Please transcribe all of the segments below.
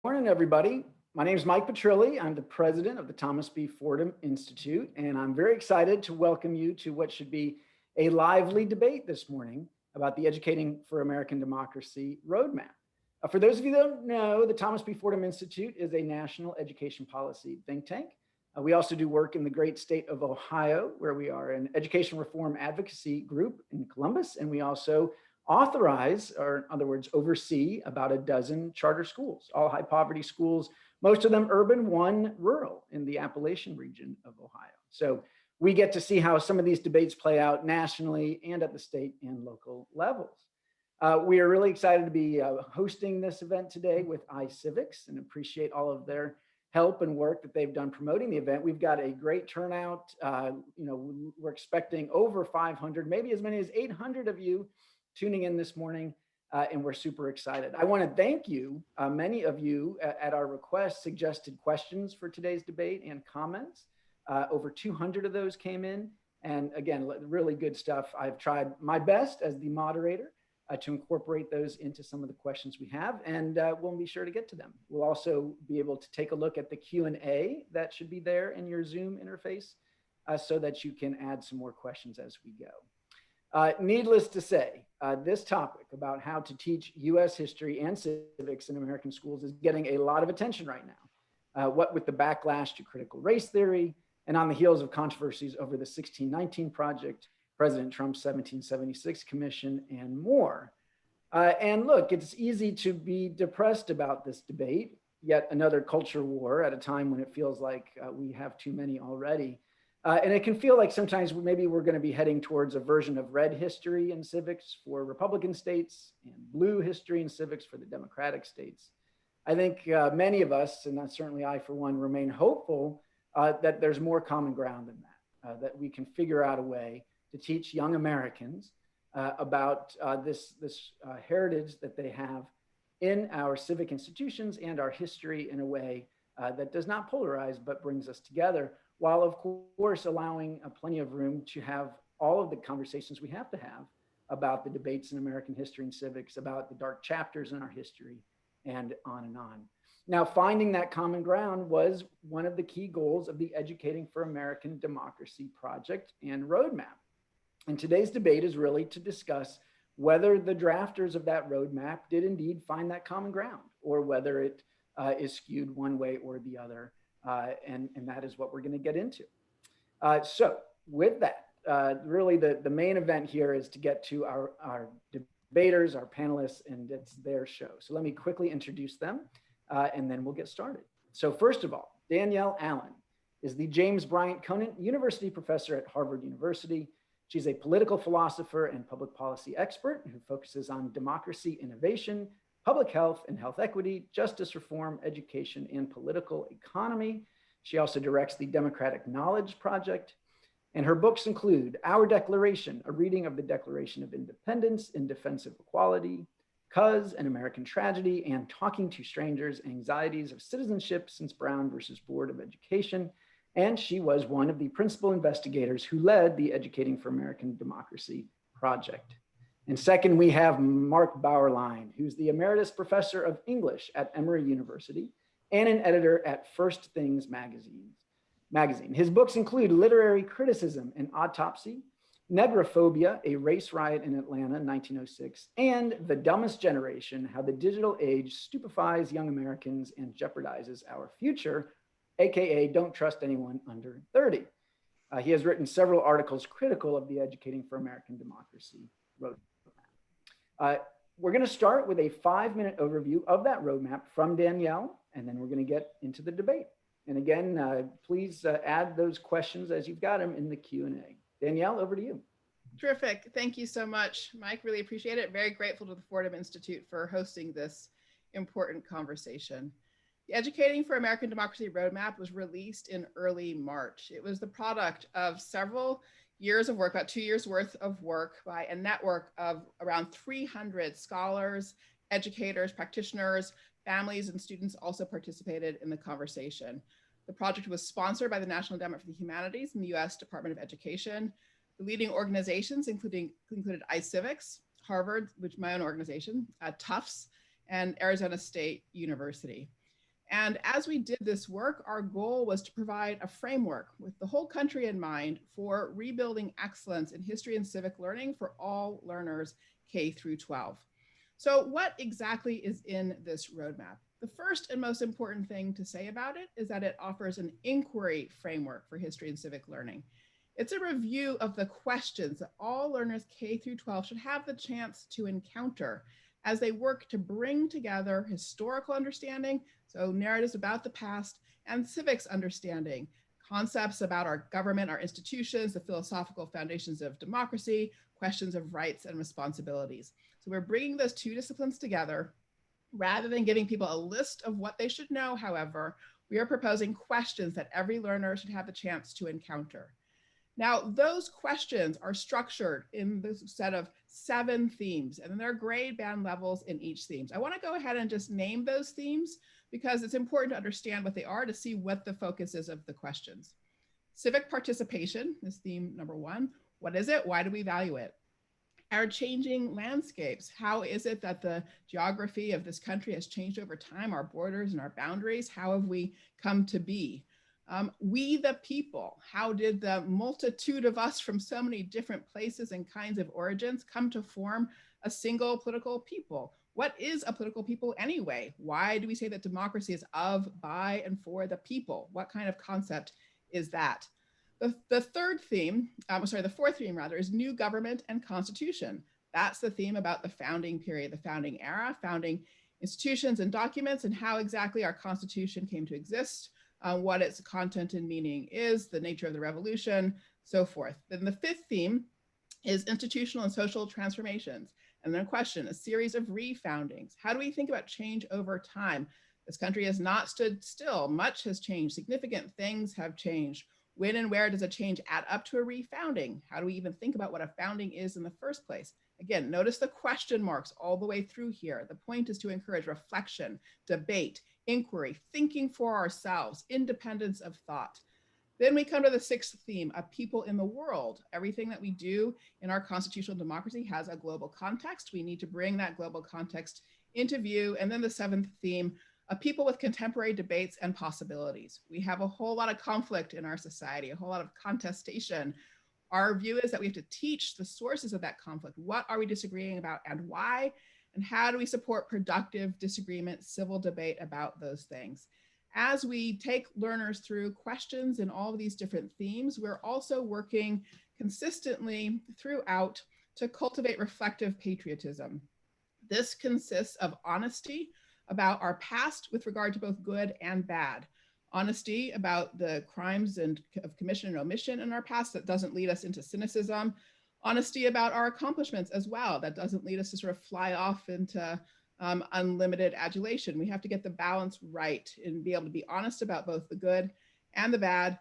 Morning, everybody. My name is Mike Petrilli. I'm the president of the Thomas B. Fordham Institute, and I'm very excited to welcome you to what should be a lively debate this morning about the Educating for American Democracy roadmap. For those of you that don't know, the Thomas B. Fordham Institute is a national education policy think tank. We also do work in the great state of Ohio, where we are an education reform advocacy group in Columbus, and we also authorize, or in other words, oversee about a dozen charter schools, all high poverty schools, most of them urban, one rural in the Appalachian region of Ohio. So we get to see how some of these debates play out nationally and at the state and local levels. We are really excited to be hosting this event today with iCivics and appreciate all of their help and work that they've done promoting the event. We've got a great turnout. We're expecting over 500, maybe as many as 800 of you tuning in this morning, and we're super excited. I want to thank you. Many of you at our request suggested questions for today's debate and comments. Over 200 of those came in. And again, really good stuff. I've tried my best as the moderator to incorporate those into some of the questions we have, and we'll be sure to get to them. We'll also be able to take a look at the Q&A that should be there in your Zoom interface so that you can add some more questions as we go. Needless to say, this topic about how to teach U.S. history and civics in American schools is getting a lot of attention right now. What with the backlash to critical race theory and on the heels of controversies over the 1619 Project, President Trump's 1776 Commission, and more. And look, it's easy to be depressed about this debate, yet another culture war at a time when it feels like we have too many already. And it can feel like sometimes maybe we're going to be heading towards a version of red history in civics for Republican states and blue history in civics for the Democratic states. I think many of us, and certainly I for one, remain hopeful that there's more common ground than that, that we can figure out a way to teach young Americans about this heritage that they have in our civic institutions and our history in a way that does not polarize, but brings us together, while of course allowing plenty of room to have all of the conversations we have to have about the debates in American history and civics, about the dark chapters in our history, and on and on. Now, finding that common ground was one of the key goals of the Educating for American Democracy project and roadmap. And today's debate is really to discuss whether the drafters of that roadmap did indeed find that common ground, or whether it is skewed one way or the other. And that is what we're going to get into. So with that, really the main event here is to get to our debaters, our panelists, and it's their show. So let me quickly introduce them and then we'll get started. So first of all, Danielle Allen is the James Bryant Conant University Professor at Harvard University. She's a political philosopher and public policy expert who focuses on democracy, innovation, public health and health equity, justice reform, education, and political economy. She also directs the Democratic Knowledge Project. And her books include Our Declaration, a reading of the Declaration of Independence in Defense of Equality, Cuz, An American Tragedy, and Talking to Strangers, Anxieties of Citizenship Since Brown versus Board of Education. And she was one of the principal investigators who led the Educating for American Democracy project. And second, we have Mark Bauerlein, who's the Emeritus Professor of English at Emory University and an editor at First Things magazine. His books include Literary Criticism and Autopsy, Negrophobia, A Race Riot in Atlanta, 1906, and The Dumbest Generation, How the Digital Age Stupefies Young Americans and Jeopardizes Our Future, AKA Don't Trust Anyone Under 30. He has written several articles critical of the Educating for American Democracy roadmap. We're going to start with a 5-minute overview of that roadmap from Danielle, and then we're going to get into the debate. And again, please add those questions as you've got them in the Q&A. Danielle, over to you. Terrific. Thank you so much, Mike. Really appreciate it. Very grateful to the Fordham Institute for hosting this important conversation. The Educating for American Democracy roadmap was released in early March. It was the product of several years of work, about 2 years worth of work by a network of around 300 scholars, educators, practitioners, families, and students also participated in the conversation. The project was sponsored by the National Endowment for the Humanities and the US Department of Education. The leading organizations included iCivics, Harvard, which is my own organization, Tufts, and Arizona State University. And as we did this work, our goal was to provide a framework with the whole country in mind for rebuilding excellence in history and civic learning for all learners K through 12. So what exactly is in this roadmap? The first and most important thing to say about it is that it offers an inquiry framework for history and civic learning. It's a review of the questions that all learners K through 12 should have the chance to encounter as they work to bring together historical understanding, so narratives about the past, and civics understanding, concepts about our government, our institutions, the philosophical foundations of democracy, questions of rights and responsibilities. So we're bringing those two disciplines together. Rather than giving people a list of what they should know, however, we are proposing questions that every learner should have the chance to encounter. Now, those questions are structured in the set of 7 themes, and there are grade band levels in each theme. I want to go ahead and just name those themes because it's important to understand what they are to see what the focus is of the questions. Civic participation is theme number 1. What is it? Why do we value it? Our changing landscapes. How is it that the geography of this country has changed over time, our borders and our boundaries? How have we come to be? We the people, how did the multitude of us from so many different places and kinds of origins come to form a single political people? What is a political people anyway? Why do we say that democracy is of, by, and for the people? What kind of concept is that? The fourth theme rather, is new government and constitution. That's the theme about the founding period, the founding era, founding institutions and documents, and how exactly our constitution came to exist, what its content and meaning is, the nature of the revolution, so forth. Then the fifth theme is institutional and social transformations. And then a question, a series of refoundings. How do we think about change over time? This country has not stood still. Much has changed. Significant things have changed. When and where does a change add up to a refounding? How do we even think about what a founding is in the first place? Again, notice the question marks all the way through here. The point is to encourage reflection, debate, inquiry, thinking for ourselves, independence of thought. Then we come to the sixth theme, a people in the world. Everything that we do in our constitutional democracy has a global context. We need to bring that global context into view. And then the seventh theme, a people with contemporary debates and possibilities. We have a whole lot of conflict in our society, a whole lot of contestation. Our view is that we have to teach the sources of that conflict. What are we disagreeing about and why? And how do we support productive disagreement, civil debate about those things? As we take learners through questions in all of these different themes, we're also working consistently throughout to cultivate reflective patriotism. This consists of honesty about our past with regard to both good and bad. Honesty about the crimes of commission and omission in our past that doesn't lead us into cynicism. Honesty about our accomplishments as well. That doesn't lead us to sort of fly off into unlimited adulation. We have to get the balance right and be able to be honest about both the good and the bad.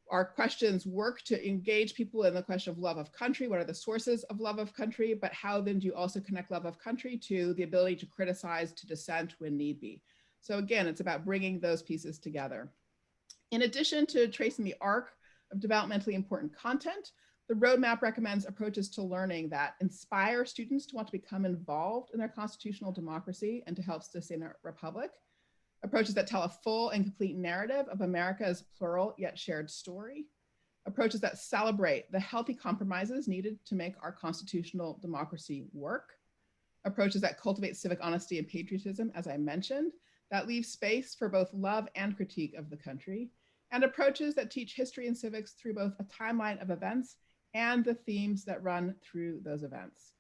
Our questions work to engage people in the question of love of country. What are the sources of love of country? But how then do you also connect love of country to the ability to criticize, to dissent when need be? So again, it's about bringing those pieces together. In addition to tracing the arc of developmentally important content, the roadmap recommends approaches to learning that inspire students to want to become involved in their constitutional democracy and to help sustain a republic. Approaches that tell a full and complete narrative of America's plural yet shared story. Approaches that celebrate the healthy compromises needed to make our constitutional democracy work. Approaches that cultivate civic honesty and patriotism, as I mentioned, that leave space for both love and critique of the country. And approaches that teach history and civics through both a timeline of events and the themes that run through those events.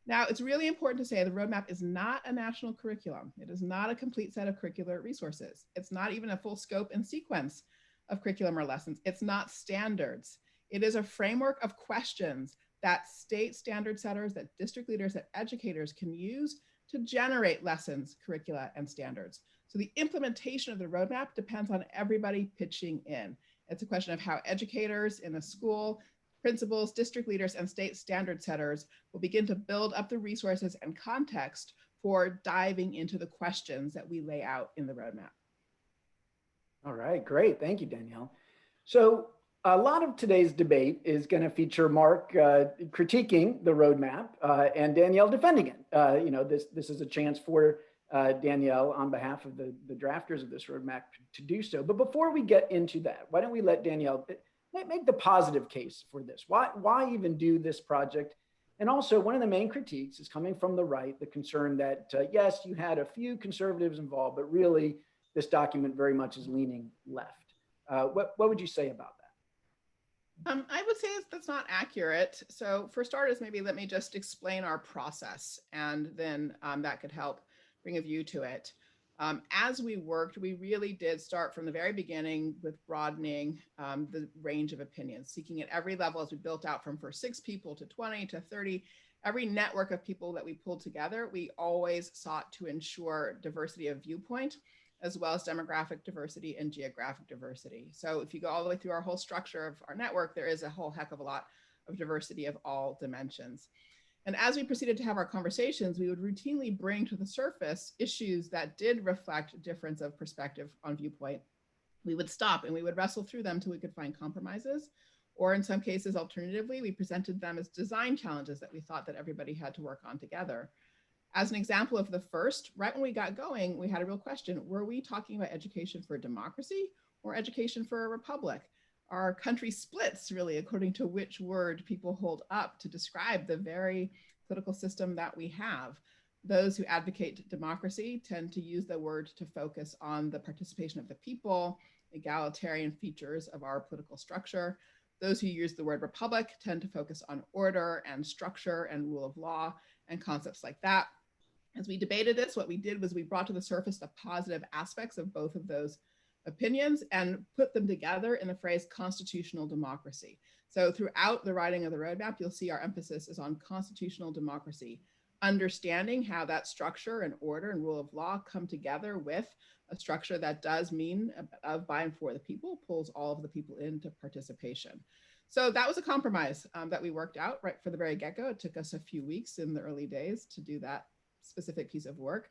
Now, it's really important to say the roadmap is not a national curriculum. It is not a complete set of curricular resources. It's not even a full scope and sequence of curriculum or lessons. It's not standards. It is a framework of questions that state standard setters, that district leaders, that educators can use to generate lessons, curricula, and standards. So the implementation of the roadmap depends on everybody pitching in. It's a question of how educators in the school, principals, district leaders, and state standard setters will begin to build up the resources and context for diving into the questions that we lay out in the roadmap. All right, great. Thank you, Danielle. So a lot of today's debate is going to feature Mark critiquing the roadmap and Danielle defending it. This is a chance for Danielle, on behalf of the drafters of this roadmap to do so. But before we get into that, why don't we let Danielle make the positive case for this? Why even do this project? And also, one of the main critiques is coming from the right, the concern that, yes, you had a few conservatives involved, but really this document very much is leaning left. What would you say about that? I would say that's not accurate. So for starters, maybe let me just explain our process, and then that could help bring a view to it. As we worked, we really did start from the very beginning with broadening the range of opinions, seeking at every level as we built out from first 6 people to 20 to 30. Every network of people that we pulled together, we always sought to ensure diversity of viewpoint, as well as demographic diversity and geographic diversity. So if you go all the way through our whole structure of our network, there is a whole heck of a lot of diversity of all dimensions. And as we proceeded to have our conversations, we would routinely bring to the surface issues that did reflect a difference of perspective on viewpoint. We would stop and we would wrestle through them till we could find compromises. Or in some cases, alternatively, we presented them as design challenges that we thought that everybody had to work on together. As an example of the first, right when we got going, we had a real question. Were we talking about education for democracy or education for a republic? Our country splits really according to which word people hold up to describe the very political system that we have. Those who advocate democracy tend to use the word to focus on the participation of the people, egalitarian features of our political structure. Those who use the word republic tend to focus on order and structure and rule of law and concepts like that. As we debated this, what we did was we brought to the surface the positive aspects of both of those opinions and put them together in the phrase constitutional democracy. So throughout the writing of the roadmap, you'll see our emphasis is on constitutional democracy, understanding how that structure and order and rule of law come together with a structure that does mean of by and for the people, pulls all of the people into participation. So that was a compromise that we worked out right for the very get-go. It took us a few weeks in the early days to do that specific piece of work.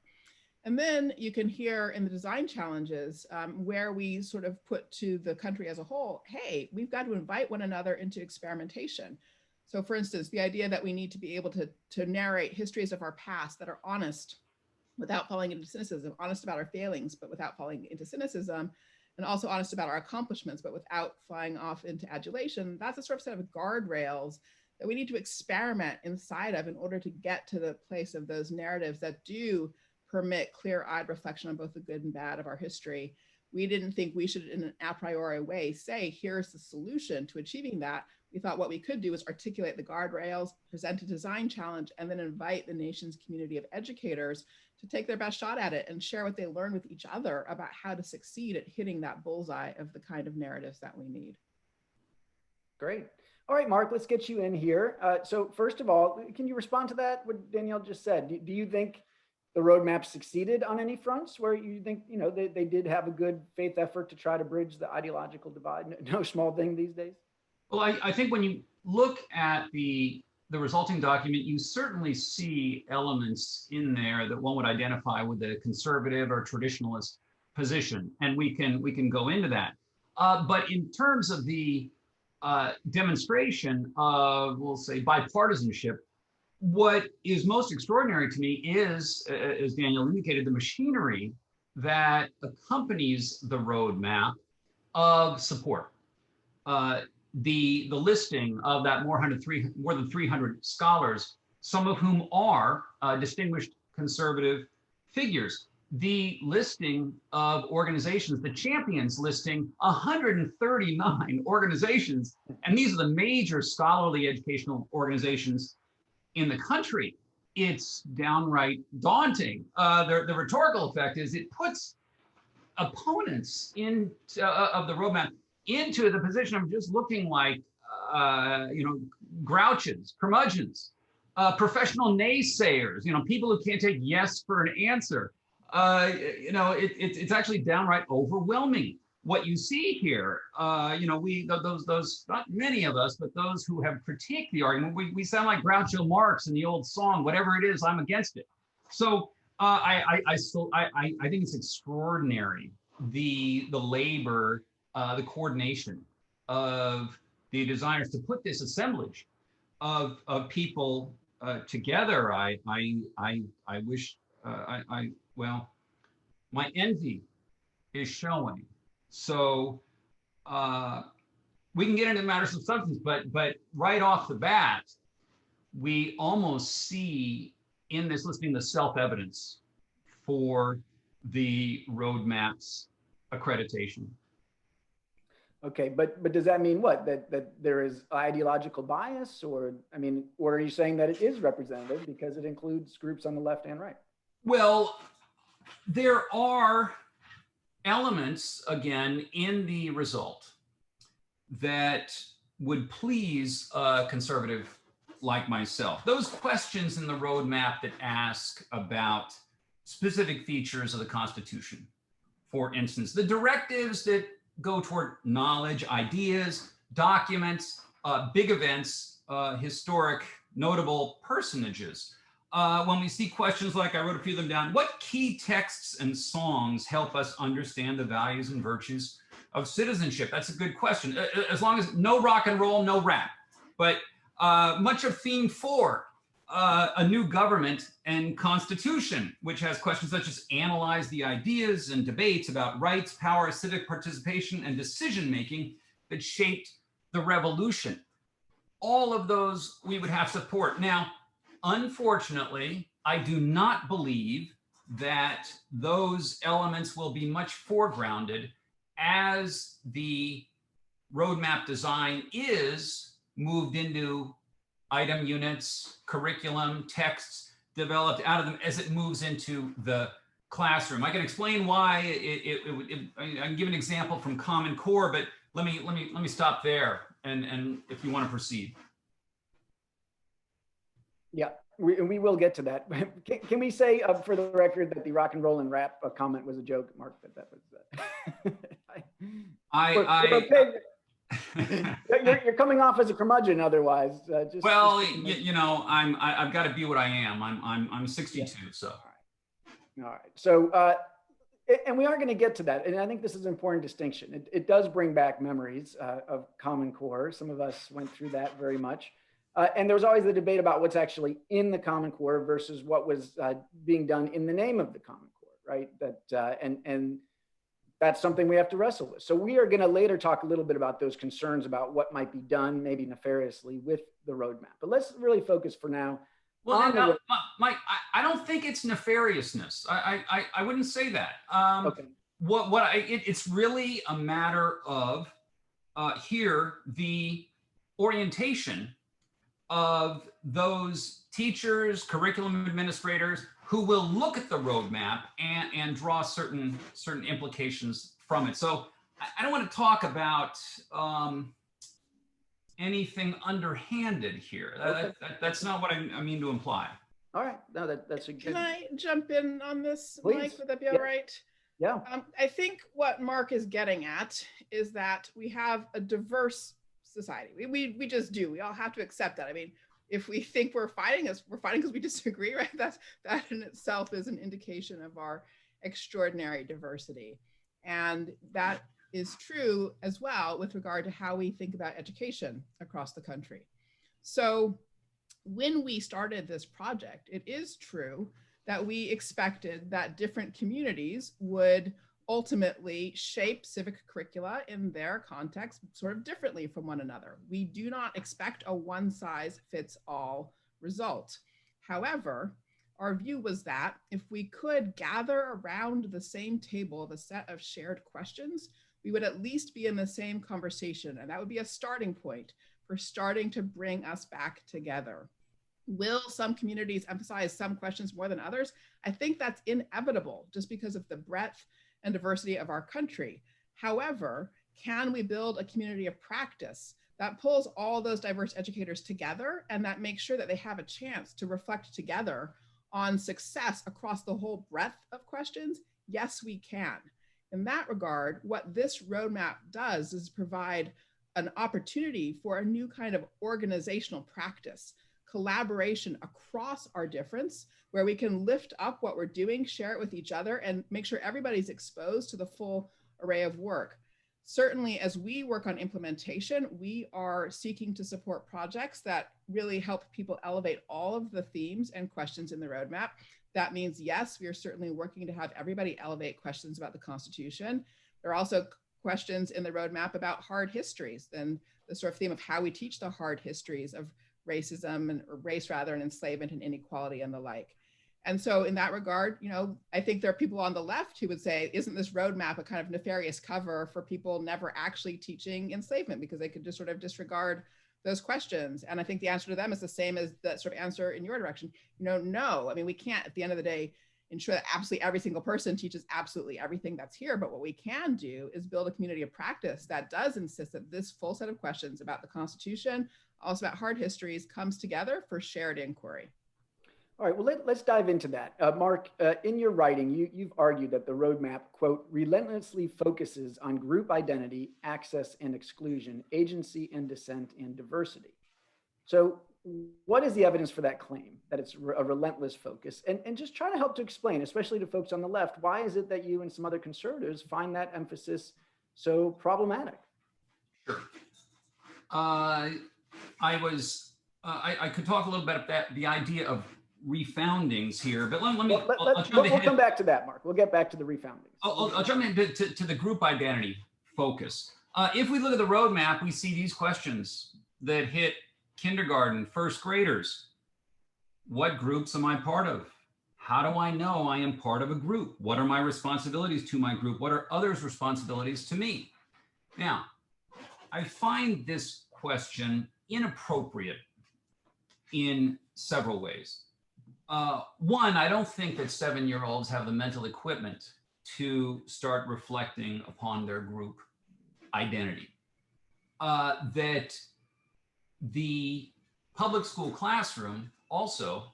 And then you can hear in the design challenges where we sort of put to the country as a whole, hey, we've got to invite one another into experimentation. So for instance, the idea that we need to be able to narrate histories of our past that are honest without falling into cynicism, honest about our failings, but without falling into cynicism, and also honest about our accomplishments, but without flying off into adulation, that's a sort of set of guardrails that we need to experiment inside of in order to get to the place of those narratives that do permit clear-eyed reflection on both the good and bad of our history. We didn't think we should, in an a priori way, say, here's the solution to achieving that. We thought what we could do is articulate the guardrails, present a design challenge, and then invite the nation's community of educators to take their best shot at it and share what they learn with each other about how to succeed at hitting that bullseye of the kind of narratives that we need. Great. All right, Mark, let's get you in here. So first of all, can you respond to that, what Danielle just said? Do you think the roadmap succeeded on any fronts where you think, you know, they did have a good faith effort to try to bridge the ideological divide? No small thing these days. Well, I think when you look at the resulting document, you certainly see elements in there that one would identify with a conservative or traditionalist position, and we can go into that. But in terms of the demonstration of, we'll say, bipartisanship, what is most extraordinary to me is, as Daniel indicated, the machinery that accompanies the roadmap of support. The listing of that more than 300 scholars, some of whom are distinguished conservative figures. The listing of organizations, the champions listing 139 organizations, and these are the major scholarly educational organizations in the country. It's downright daunting. The rhetorical effect is it puts opponents of the roadmap into the position of just looking like, grouches, curmudgeons, professional naysayers, people who can't take yes for an answer. It's actually downright overwhelming. What you see here, those, not many of us, but those who have critiqued the argument, we sound like Groucho Marx in the old song, whatever it is, I'm against it. So I think it's extraordinary, the labor, the coordination of the designers to put this assemblage of people together. I wish Well, my envy is showing. So we can get into matters of substance, but right off the bat, we almost see in this listing the self-evidence for the roadmap's accreditation. Okay, but does that mean what? That there is ideological bias, or I mean, or are you saying that it is representative because it includes groups on the left and right? Well, there are elements, again, in the result that would please a conservative like myself. Those questions in the roadmap that ask about specific features of the Constitution, for instance, the directives that go toward knowledge, ideas, documents, big events, historic, notable personages. When we see questions like, I wrote a few of them down, what key texts and songs help us understand the values and virtues of citizenship? That's a good question. As long as no rock and roll, no rap. But much of theme 4, a new government and constitution, which has questions such as analyze the ideas and debates about rights, power, civic participation, and decision-making that shaped the revolution. All of those we would have support. Now, unfortunately, I do not believe that those elements will be much foregrounded as the roadmap design is moved into item units, curriculum, texts developed out of them as it moves into the classroom. I can explain why. I can give an example from Common Core, but let me stop there. And if you want to proceed. Yeah, we will get to that. Can we say for the record that the rock and roll and rap comment was a joke, Mark? That was. You're coming off as a curmudgeon otherwise. Well, you know, I've got to be what I am. I'm 62, yeah. So. All right. So, and we are going to get to that. And I think this is an important distinction. It does bring back memories of Common Core. Some of us went through that very much. And there was always the debate about what's actually in the Common Core versus what was being done in the name of the Common Core, right? And that's something we have to wrestle with. So we are going to later talk a little bit about those concerns about what might be done, maybe nefariously, with the roadmap. But let's really focus for now. Well, Mike, I don't think it's nefariousness. I wouldn't say that. Okay. It's really a matter of here the orientation of those teachers, curriculum administrators who will look at the roadmap and draw certain implications from it. So I don't want to talk about anything underhanded here. Okay. That's not what I mean to imply. All right. No, that's a good. Can I jump in on this, Please. Mike? Would that be all right? Yeah. I think what Mark is getting at is that we have a diverse society. We just do. We all have to accept that. I mean, if we think we're fighting because we disagree, right? That in itself is an indication of our extraordinary diversity. And that is true as well with regard to how we think about education across the country. So when we started this project, it is true that we expected that different communities would ultimately shape civic curricula in their context sort of differently from one another. We do not expect a one-size-fits-all result. However, our view was that if we could gather around the same table of a set of shared questions, we would at least be in the same conversation, and that would be a starting point for starting to bring us back together. Will some communities emphasize some questions more than others? I think that's inevitable just because of the breadth and diversity of our country. However, can we build a community of practice that pulls all those diverse educators together and that makes sure that they have a chance to reflect together on success across the whole breadth of questions? Yes, we can. In that regard, what this roadmap does is provide an opportunity for a new kind of organizational practice, collaboration across our difference, where we can lift up what we're doing, share it with each other, and make sure everybody's exposed to the full array of work. certainly as we work on implementation, we are seeking to support projects that really help people elevate all of the themes and questions in the roadmap. That means, yes, we are certainly working to have everybody elevate questions about the Constitution. There are also questions in the roadmap about hard histories and the sort of theme of how we teach the hard histories of racism and or race rather, and enslavement and inequality and the like. And so in that regard, you know, I think there are people on the left who would say, isn't this roadmap a kind of nefarious cover for people never actually teaching enslavement because they could just sort of disregard those questions? And I think the answer to them is the same as that sort of answer in your direction. You know, no, I mean, we can't at the end of the day ensure that absolutely every single person teaches absolutely everything that's here. But what we can do is build a community of practice that does insist that this full set of questions about the Constitution, also about hard histories, comes together for shared inquiry. All right, well, let's dive into that. Mark, in your writing, you've argued that the roadmap, quote, relentlessly focuses on group identity, access and exclusion, agency and dissent, and diversity. So what is the evidence for that claim, that it's a relentless focus? And just try to help to explain, especially to folks on the left, why is it that you and some other conservatives find that emphasis so problematic? Sure. I could talk a little bit about that, the idea of refoundings here, but we'll come back to that, Mark. We'll get back to the refoundings. I'll jump into the group identity focus. If we look at the roadmap, we see these questions that hit kindergarten, first graders. What groups am I part of? How do I know I am part of a group? What are my responsibilities to my group? What are others' responsibilities to me? Now, I find this question inappropriate in several ways. One, I don't think that 7-year-olds have the mental equipment to start reflecting upon their group identity. That the public school classroom also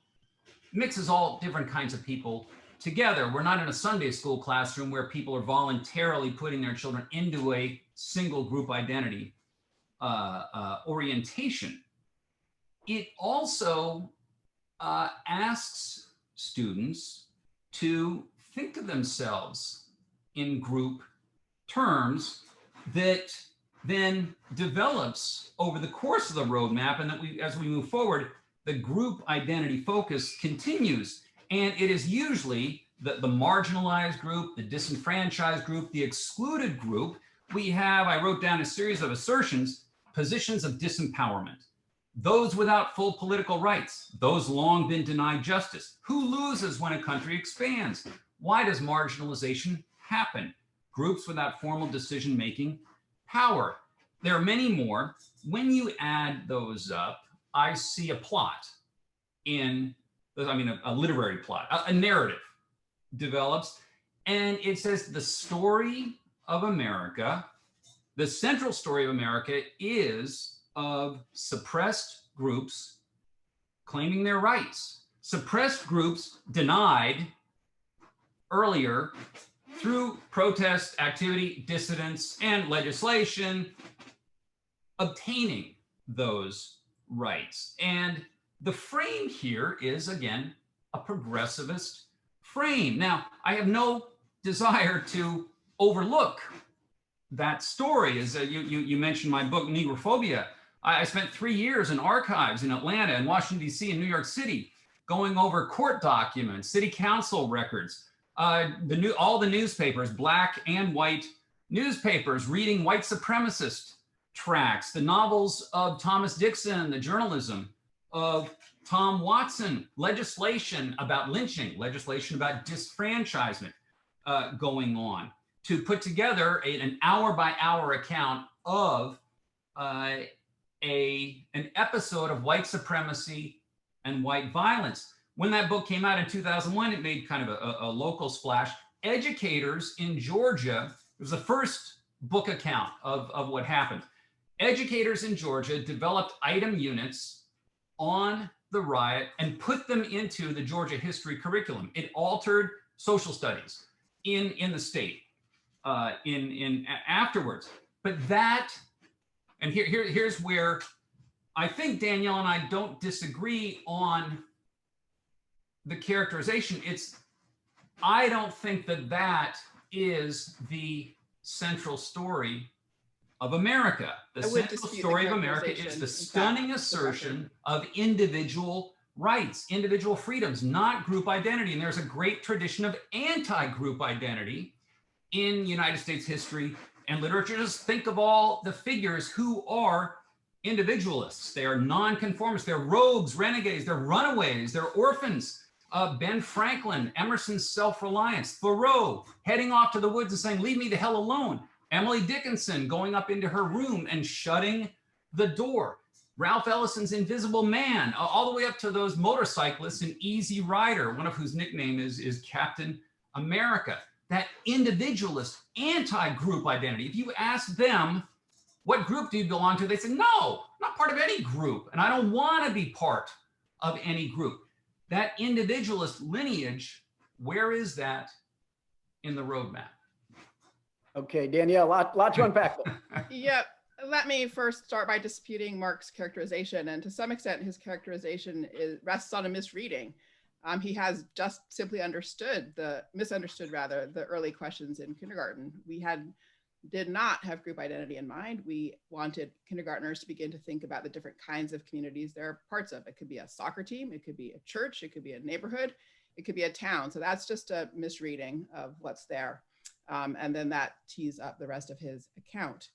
mixes all different kinds of people together. We're not in a Sunday school classroom where people are voluntarily putting their children into a single group identity orientation. It also asks students to think of themselves in group terms that then develops over the course of the roadmap, and that as we move forward, the group identity focus continues. And it is usually the marginalized group, the disenfranchised group, the excluded group. I wrote down a series of assertions, positions of disempowerment. Those without full political rights, those long been denied justice. Who loses when a country expands? Why does marginalization happen? Groups without formal decision-making power. There are many more. When you add those up, I see a plot a literary plot, a narrative develops, and it says the story of America, the central story of America is of suppressed groups claiming their rights, suppressed groups denied earlier through protest activity, dissidents, and legislation, obtaining those rights. And the frame here is, again, a progressivist frame. Now, I have no desire to overlook that story. As you mentioned my book, Negrophobia. I spent 3 years in archives in Atlanta and Washington, D.C. and New York City, going over court documents, city council records, all the newspapers, black and white newspapers, reading white supremacist tracts, the novels of Thomas Dixon, the journalism of Tom Watson, legislation about lynching, legislation about disfranchisement going on, to put together an hour-by-hour account of an episode of white supremacy and white violence. When that book came out in 2001, it made kind of a local splash. Educators in Georgia, it was the first book account of what happened. Educators in Georgia developed item units on the riot and put them into the Georgia history curriculum. It altered social studies in the state afterwards. But that, and here's where I think Danielle and I don't disagree on the characterization. I don't think that is the central story of America. The I would central dispute the story of America is characterization, the in fact, stunning for the assertion of individual rights, individual freedoms, not group identity. And there's a great tradition of anti-group identity in United States history and literature. Just think of all the figures who are individualists. They are nonconformists. They're rogues, renegades. They're runaways. They're orphans. Ben Franklin, Emerson's self-reliance. Thoreau heading off to the woods and saying, "Leave me the hell alone." Emily Dickinson going up into her room and shutting the door. Ralph Ellison's Invisible Man, all the way up to those motorcyclists in Easy Rider, one of whose nickname is Captain America. That individualist, anti-group identity. If you ask them, what group do you belong to? They say, no, I'm not part of any group, and I don't want to be part of any group. That individualist lineage, where is that in the roadmap? Okay, Danielle, lot to unpack there. Yep. Let me first start by disputing Mark's characterization. And to some extent, his characterization rests on a misreading. He has just simply misunderstood the early questions in kindergarten. We did not have group identity in mind. We wanted kindergartners to begin to think about the different kinds of communities they're parts of. It could be a soccer team, it could be a church, it could be a neighborhood, it could be a town. So that's just a misreading of what's there. And then that tees up the rest of his account.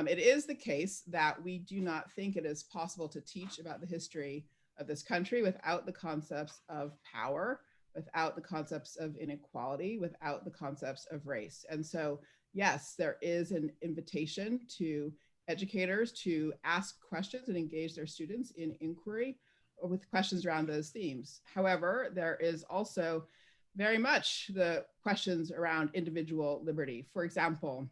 It is the case that we do not think it is possible to teach about the history of this country without the concepts of power, without the concepts of inequality, without the concepts of race. And so, yes, there is an invitation to educators to ask questions and engage their students in inquiry with questions around those themes. However, there is also very much the questions around individual liberty. For example,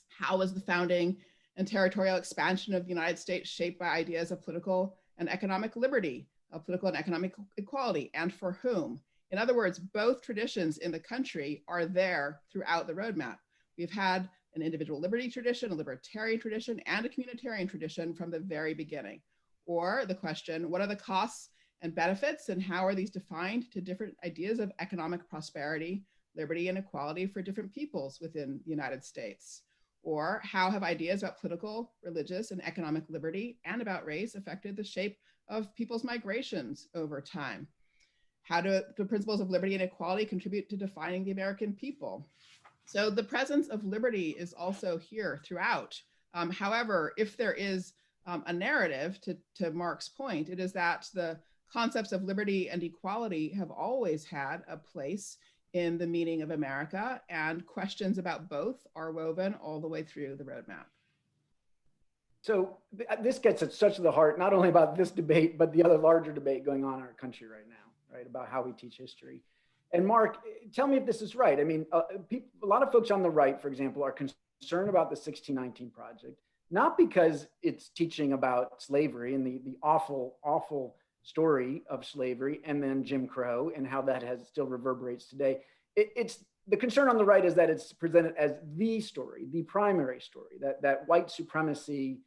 how was the founding and territorial expansion of the United States shaped by ideas of political and economic liberty, of political and economic equality, and for whom? In other words, both traditions in the country are there throughout the roadmap. We've had an individual liberty tradition, a libertarian tradition, and a communitarian tradition from the very beginning. Or the question, what are the costs and benefits, and how are these defined to different ideas of economic prosperity, liberty, and equality for different peoples within the United States? Or how have ideas about political, religious, and economic liberty and about race affected the shape of people's migrations over time? How do the principles of liberty and equality contribute to defining the American people? So the presence of liberty is also here throughout. However, if there is a narrative, to Mark's point, it is that the concepts of liberty and equality have always had a place in the meaning of America, and questions about both are woven all the way through the roadmap. So this gets at such the heart, not only about this debate, but the other larger debate going on in our country right now, right? About how we teach history. And Mark, tell me if this is right. I mean, a lot of folks on the right, for example, are concerned about the 1619 Project, not because it's teaching about slavery and the awful, awful story of slavery and then Jim Crow and how that has still reverberates today. It's the concern on the right is that it's presented as the story, the primary story, that white supremacy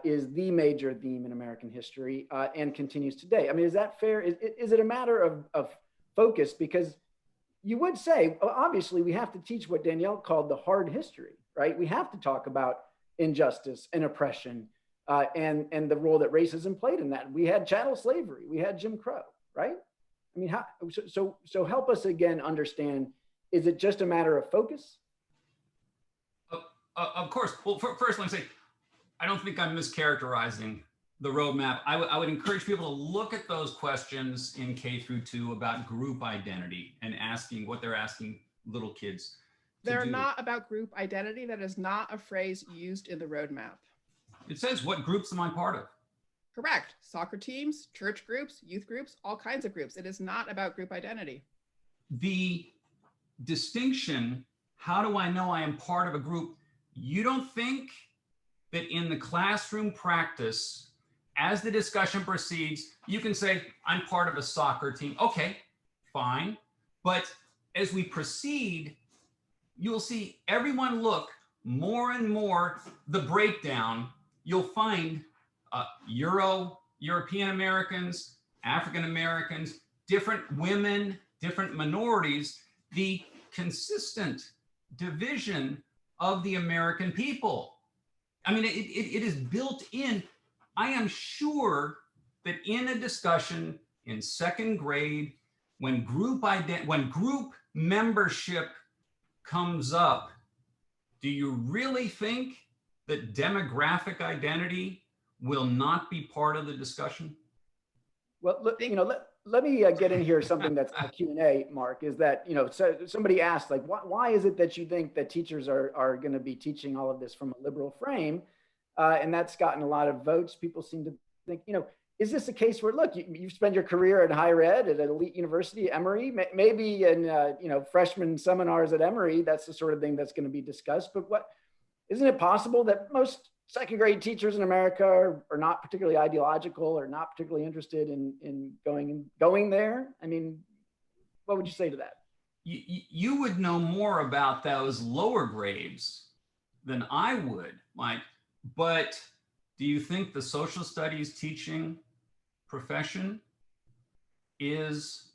is the major theme in American history and continues today. I mean, is that fair? Is it a matter of focus? Because you would say, obviously, we have to teach what Danielle called the hard history, right? We have to talk about injustice and oppression and the role that racism played in that. We had chattel slavery, we had Jim Crow, right? I mean, so help us again understand, is it just a matter of focus? Of course. Well, first, let me say, I don't think I'm mischaracterizing the roadmap. I would encourage people to look at those questions in K-2 about group identity and asking what they're asking little kids. They're not about group identity. That is not a phrase used in the roadmap. It says, what groups am I part of? Correct. Soccer teams, church groups, youth groups, all kinds of groups. It is not about group identity. The distinction, how do I know I am part of a group? You don't think that in the classroom practice, as the discussion proceeds, you can say, I'm part of a soccer team. Okay, fine. But as we proceed, you'll see everyone look more and more the breakdown. You'll find European Americans, African Americans, different women, different minorities, the consistent division of the American people. I mean, it is built in. I am sure that in a discussion in second grade, when when group membership comes up, do you really think that demographic identity will not be part of the discussion? Well, look, let me get in here something that's a Q&A, Mark, is that, so somebody asked, like, why is it that you think that teachers are going to be teaching all of this from a liberal frame? And that's gotten a lot of votes. People seem to think, is this a case where, look, you've spent your career in higher ed at an elite university, Emory, maybe in, freshman seminars at Emory, that's the sort of thing that's going to be discussed. But isn't it possible that most second grade teachers in America are not particularly ideological or not particularly interested in going there? I mean, what would you say to that? You would know more about those lower grades than I would, Mike. But do you think the social studies teaching profession is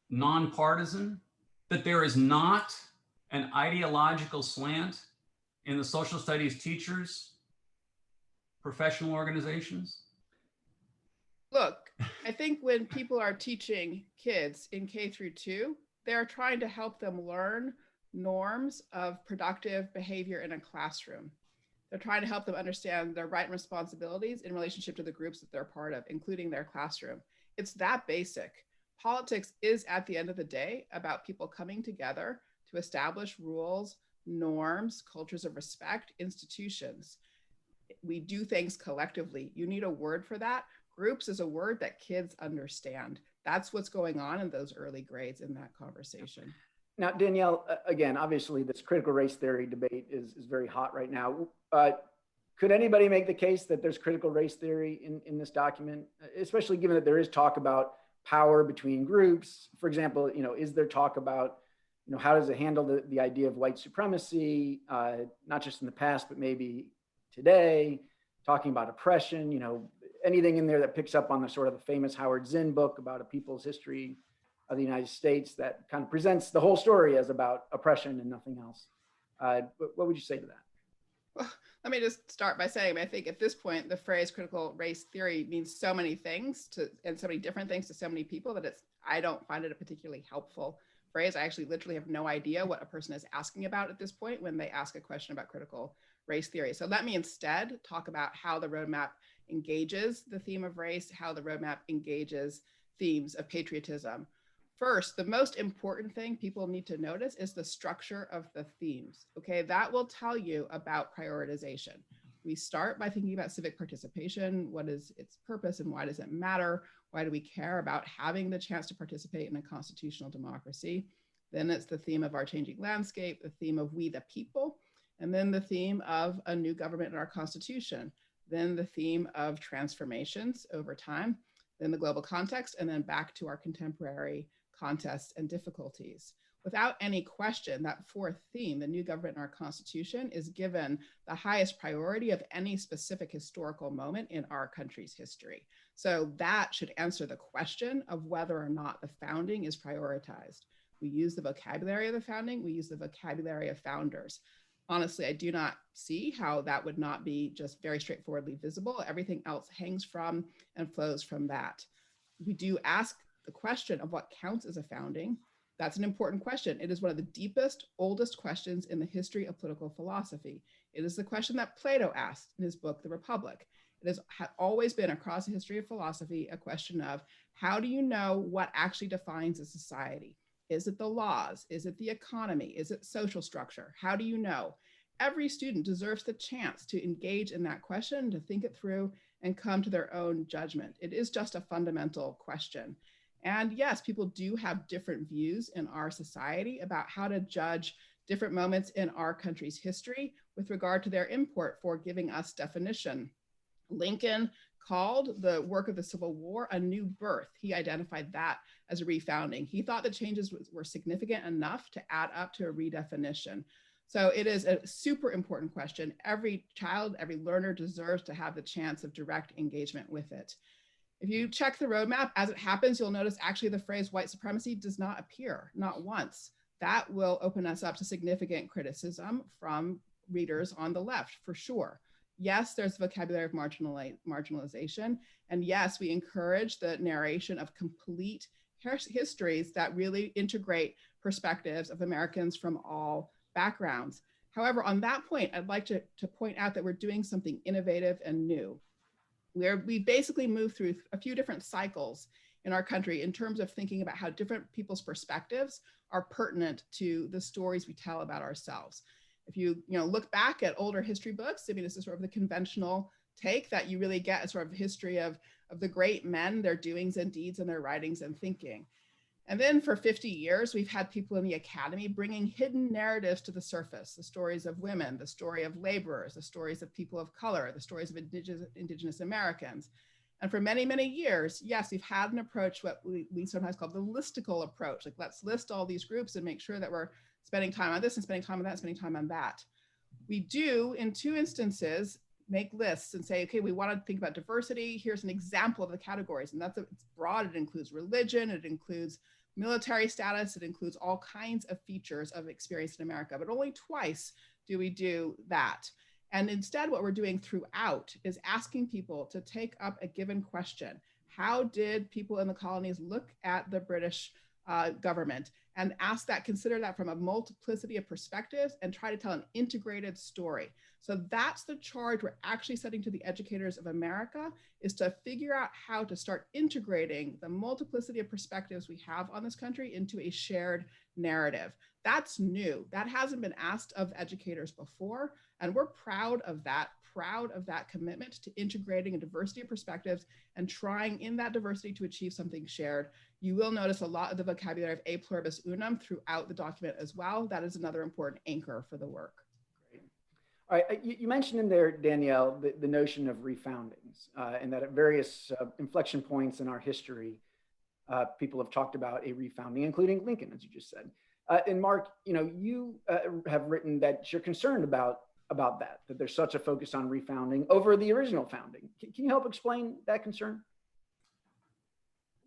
nonpartisan? That there is not an ideological slant in the social studies teachers professional organizations? Look, I think when people are teaching kids in K through 2, they're trying to help them learn norms of productive behavior in a classroom. They're trying to help them understand their right and responsibilities in relationship to the groups that they're part of, including their classroom. It's that basic. Politics is, at the end of the day, about people coming together to establish rules, norms, cultures of respect, institutions. We do things collectively. You need a word for that. Groups is a word that kids understand. That's what's going on in those early grades in that conversation. Now, Danielle, again, obviously this critical race theory debate is very hot right now. Could anybody make the case that there's critical race theory in this document, especially given that there is talk about power between groups? For example, is there talk about, how does it handle the idea of white supremacy, not just in the past, but maybe today, talking about oppression, anything in there that picks up on the sort of the famous Howard Zinn book about a people's history of the United States that kind of presents the whole story as about oppression and nothing else. What would you say to that? Well, let me just start by saying, I think at this point, the phrase critical race theory means so many things and so many different things to so many people that I don't find it a particularly helpful phrase. I actually literally have no idea what a person is asking about at this point when they ask a question about critical race theory. So let me instead talk about how the roadmap engages the theme of race, how the roadmap engages themes of patriotism. First, the most important thing people need to notice is the structure of the themes. Okay, that will tell you about prioritization. We start by thinking about civic participation. What is its purpose and why does it matter? Why do we care about having the chance to participate in a constitutional democracy? Then it's the theme of our changing landscape, the theme of we the people, and then the theme of a new government in our constitution, then the theme of transformations over time, then the global context, and then back to our contemporary contests and difficulties. Without any question, that fourth theme, the new government in our constitution, is given the highest priority of any specific historical moment in our country's history. So that should answer the question of whether or not the founding is prioritized. We use the vocabulary of the founding, we use the vocabulary of founders. Honestly, I do not see how that would not be just very straightforwardly visible. Everything else hangs from and flows from that. We do ask the question of what counts as a founding. That's an important question. It is one of the deepest, oldest questions in the history of political philosophy. It is the question that Plato asked in his book, The Republic. It has always been across the history of philosophy a question of how do you know what actually defines a society? Is it the laws? Is it the economy? Is it social structure? How do you know? Every student deserves the chance to engage in that question, to think it through and come to their own judgment. It is just a fundamental question. And yes, people do have different views in our society about how to judge different moments in our country's history with regard to their import for giving us definition. Lincoln called the work of the Civil War a new birth. He identified that as a refounding. He thought the changes were significant enough to add up to a redefinition. So it is a super important question. Every child, every learner deserves to have the chance of direct engagement with it. If you check the roadmap, as it happens, you'll notice actually the phrase white supremacy does not appear, not once. That will open us up to significant criticism from readers on the left, for sure. Yes, there's vocabulary of marginalization. And yes, we encourage the narration of complete histories that really integrate perspectives of Americans from all backgrounds. However, on that point, I'd like to point out that we're doing something innovative and new. We basically moved through a few different cycles in our country in terms of thinking about how different people's perspectives are pertinent to the stories we tell about ourselves. If you look back at older history books, I mean, this is sort of the conventional take that you really get a sort of history of the great men, their doings and deeds and their writings and thinking. And then for 50 years, we've had people in the academy bringing hidden narratives to the surface, the stories of women, the story of laborers, the stories of people of color, the stories of indigenous Americans. And for many, many years, yes, we've had an approach, what we sometimes call the listicle approach. Like, let's list all these groups and make sure that we're spending time on this and spending time on that, and spending time on that. We do, in 2 instances, make lists and say, okay, we want to think about diversity. Here's an example of the categories. And it's broad. It includes religion. It includes military status. It includes all kinds of features of experience in America. But only twice do we do that. And instead, what we're doing throughout is asking people to take up a given question. How did people in the colonies look at the British government? And consider that from a multiplicity of perspectives and try to tell an integrated story. So that's the charge we're actually setting to the educators of America, is to figure out how to start integrating the multiplicity of perspectives we have on this country into a shared narrative. That's new. That hasn't been asked of educators before. And we're proud of that commitment to integrating a diversity of perspectives and trying in that diversity to achieve something shared. You will notice a lot of the vocabulary of a pluribus unum throughout the document as well. That is another important anchor for the work. Great. All right, you mentioned in there, Danielle, the notion of refoundings, and that at various inflection points in our history, people have talked about a refounding, including Lincoln, as you just said. And Mark, you have written that you're concerned about that there's such a focus on refounding over the original founding. Can you help explain that concern?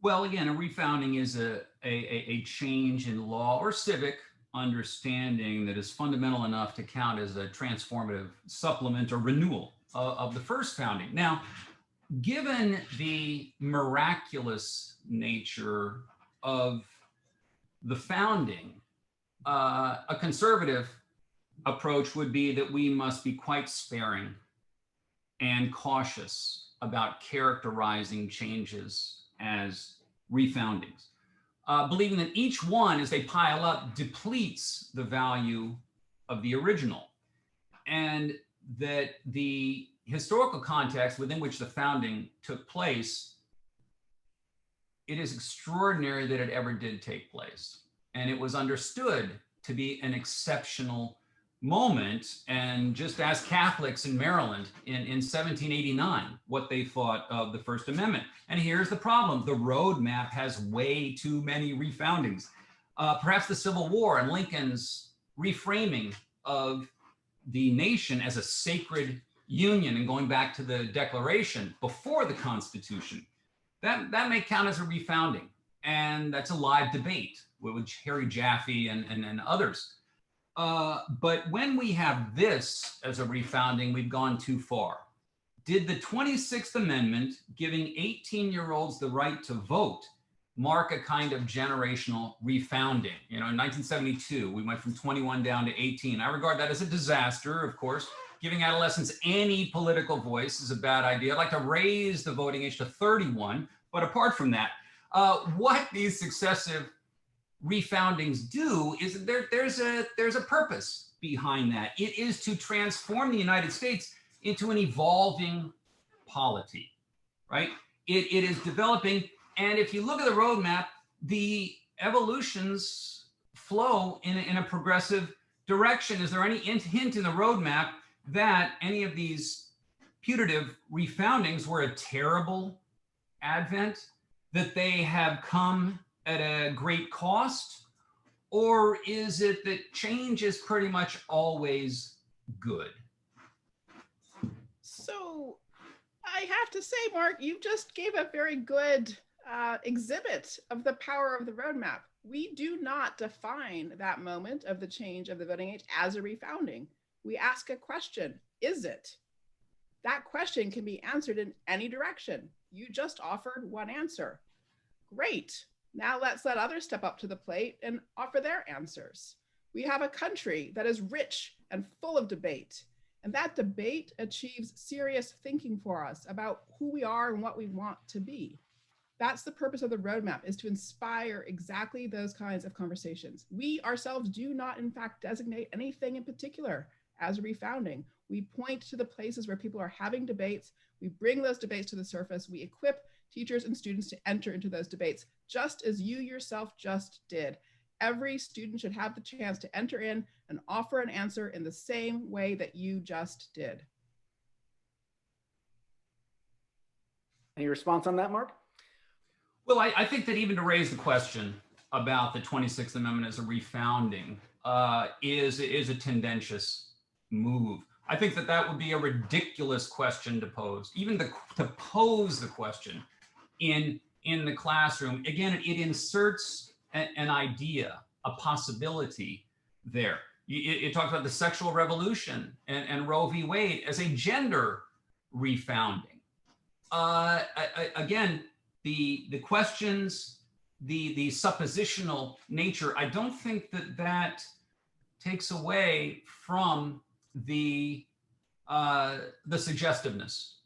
Well, again, a refounding is a change in law or civic understanding that is fundamental enough to count as a transformative supplement or renewal of the first founding. Now, given the miraculous nature of the founding, a conservative approach would be that we must be quite sparing and cautious about characterizing changes as refoundings, believing that each one, as they pile up, depletes the value of the original, and that the historical context within which the founding took place, it is extraordinary that it ever did take place. And it was understood to be an exceptional moment. And just ask Catholics in Maryland in 1789 what they thought of the First Amendment. And here's the problem. The roadmap has way too many refoundings. Perhaps the Civil War and Lincoln's reframing of the nation as a sacred union and going back to the Declaration before the Constitution, that may count as a refounding. And that's a live debate with Harry Jaffe and others. But when we have this as a refounding, we've gone too far. Did the 26th Amendment, giving 18-year-olds the right to vote, mark a kind of generational refounding? In 1972, we went from 21 down to 18. I regard that as a disaster, of course. Giving adolescents any political voice is a bad idea. I'd like to raise the voting age to 31. But apart from that, what these successive refoundings do is there's a purpose behind that. It is to transform the United States into an evolving polity, right? It is developing, and if you look at the roadmap, the evolutions flow in a progressive direction. Is there any hint in the roadmap that any of these putative refoundings were a terrible advent, that they have come at a great cost? Or is it that change is pretty much always good? So I have to say, Mark, you just gave a very good exhibit of the power of the roadmap. We do not define that moment of the change of the voting age as a refounding. We ask a question, is it? That question can be answered in any direction. You just offered one answer. Great. Now let's let others step up to the plate and offer their answers. We have a country that is rich and full of debate, and that debate achieves serious thinking for us about who we are and what we want to be. That's the purpose of the roadmap, is to inspire exactly those kinds of conversations. We ourselves do not, in fact, designate anything in particular as refounding. We point to the places where people are having debates. We bring those debates to the surface. We equip teachers and students to enter into those debates, just as you yourself just did. Every student should have the chance to enter in and offer an answer in the same way that you just did. Any response on that, Mark? Well, I think that even to raise the question about the 26th Amendment as a refounding is a tendentious move. I think that that would be a ridiculous question to pose, even to pose the question in the classroom. Again, it inserts an idea, a possibility there. It talks about the sexual revolution and Roe v. Wade as a gender refounding. Again, the questions, the suppositional nature, I don't think that takes away from the suggestiveness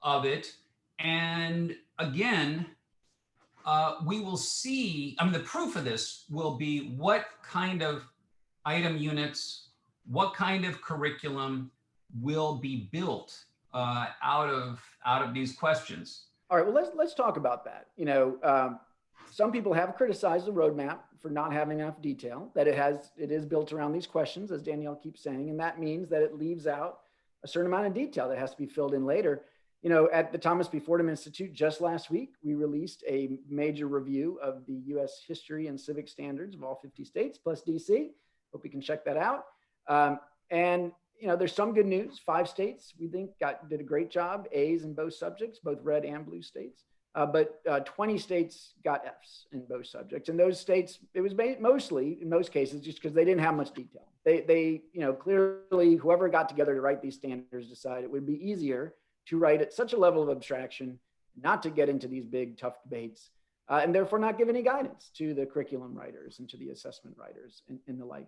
of it. And again, we will see, I mean, the proof of this will be what kind of item units, what kind of curriculum will be built out of these questions. All right, well, let's talk about that. You know, some people have criticized the roadmap for not having enough detail, that it is built around these questions, as Danielle keeps saying, and that means that it leaves out a certain amount of detail that has to be filled in later. You know, at the Thomas B. Fordham Institute just last week, we released a major review of the U.S. history and civic standards of all 50 states plus DC. Hope you can check that out. And you know, there's some good news. 5 states we think did a great job, A's in both subjects, both red and blue states. But 20 states got F's in both subjects. And those states, it was mostly, in most cases, just because they didn't have much detail. They, you know, clearly whoever got together to write these standards decided it would be easier to write at such a level of abstraction, not to get into these big, tough debates, and therefore not give any guidance to the curriculum writers and to the assessment writers and the like.